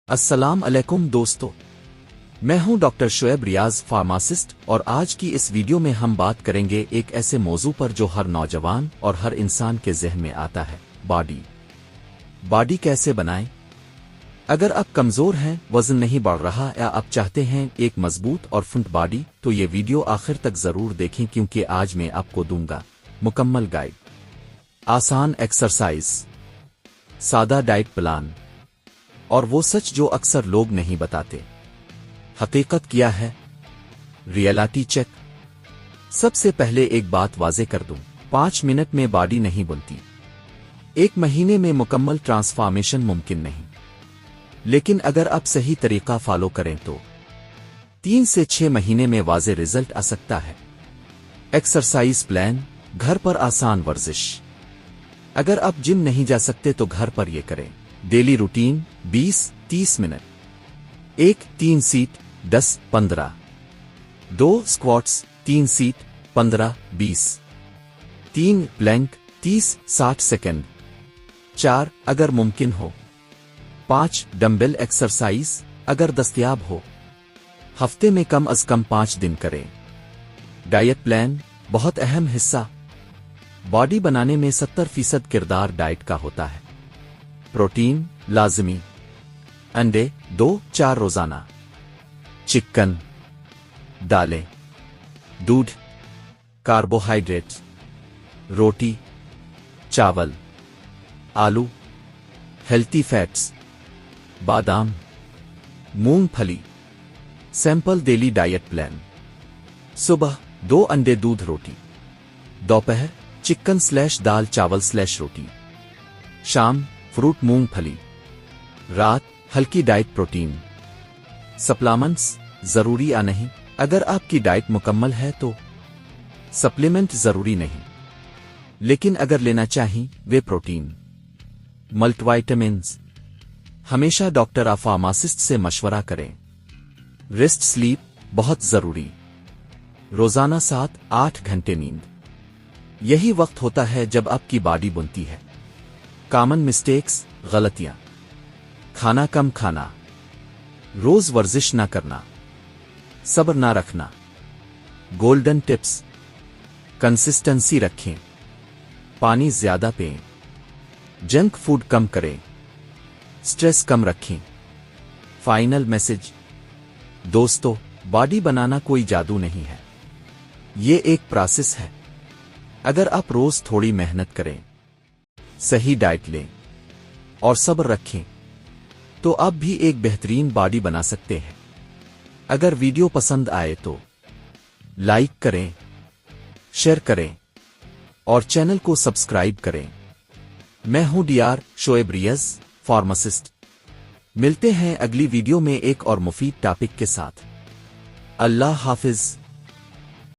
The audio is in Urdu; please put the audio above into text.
السلام علیکم دوستو، میں ہوں ڈاکٹر شعیب ریاض فارماسسٹ، اور آج کی اس ویڈیو میں ہم بات کریں گے ایک ایسے موضوع پر جو ہر نوجوان اور ہر انسان کے ذہن میں آتا ہے: باڈی کیسے بنائیں؟ اگر آپ کمزور ہیں، وزن نہیں بڑھ رہا، یا آپ چاہتے ہیں ایک مضبوط اور فٹ باڈی، تو یہ ویڈیو آخر تک ضرور دیکھیں، کیونکہ آج میں آپ کو دوں گا مکمل گائیڈ، آسان ایکسرسائز، سادہ ڈائٹ پلان، اور وہ سچ جو اکثر لوگ نہیں بتاتے۔ حقیقت کیا ہے؟ Reality check. سب سے پہلے ایک بات واضح کر دوں: 5 منٹ میں باڈی نہیں بنتی، 1 مہینے میں مکمل ٹرانسفارمیشن ممکن نہیں، لیکن اگر آپ صحیح طریقہ فالو کریں تو 3 سے 6 مہینے میں واضح رزلٹ آ سکتا ہے۔ ایکسرسائز پلان: گھر پر آسان ورزش۔ اگر آپ جم نہیں جا سکتے تو گھر پر یہ کریں۔ Daily routine: 20-30 minute, 1 3 set 10-15، 2 squats 3 set 15-20، 3 plank 30-60 second, 4 اگر ممکن ہو 5 ڈمبل ایکسرسائز اگر دستیاب ہو، ہفتے میں کم از کم 5 دن کریں۔ ڈائٹ پلان: بہت اہم حصہ۔ باڈی بنانے میں 70% کردار ڈائٹ کا ہوتا ہے۔ پروٹین لازمی، انڈے 2-4 روزانہ، چکن، دالیں، دودھ، کاربوہائیڈریٹ، روٹی، چاول، آلو، ہیلتھی فیٹس، بادام، مونگ پھلی۔ سیمپل ڈیلی ڈائٹ پلان: صبح 2 انڈے دودھ روٹی، دوپہر چکن/دال چاول/روٹی، شام فروٹ مونگ پھلی، رات ہلکی ڈائٹ پروٹین۔ سپلیمنٹس ضروری یا نہیں؟ اگر آپ کی ڈائٹ مکمل ہے تو سپلیمنٹ ضروری نہیں، لیکن اگر لینا چاہیں وہ پروٹین، ملٹی وائٹامنز۔ ہمیشہ ڈاکٹر یا فارماسسٹ سے مشورہ کریں۔ ریسٹ سلیپ بہت ضروری، روزانہ 7-8 گھنٹے نیند۔ یہی وقت ہوتا ہے جب آپ کی باڈی بنتی ہے۔ کامن مسٹیکس، غلطیاں: کھانا کم کھانا، روز ورزش نہ کرنا، صبر نہ رکھنا۔ گولڈن ٹپس: کنسسٹنسی رکھیں، پانی زیادہ پئیں، جنک فوڈ کم کریں، سٹریس کم رکھیں۔ فائنل میسج: دوستو، باڈی بنانا کوئی جادو نہیں ہے، یہ ایک پروسیس ہے۔ اگر آپ روز تھوڑی محنت کریں، صحیح ڈائٹ لیں اور صبر رکھیں، تو آپ بھی ایک بہترین باڈی بنا سکتے ہیں۔ اگر ویڈیو پسند آئے تو لائک کریں، شیئر کریں اور چینل کو سبسکرائب کریں۔ میں ہوں ڈاکٹر شعیب ریاض فارماسسٹ۔ ملتے ہیں اگلی ویڈیو میں ایک اور مفید ٹاپک کے ساتھ۔ اللہ حافظ۔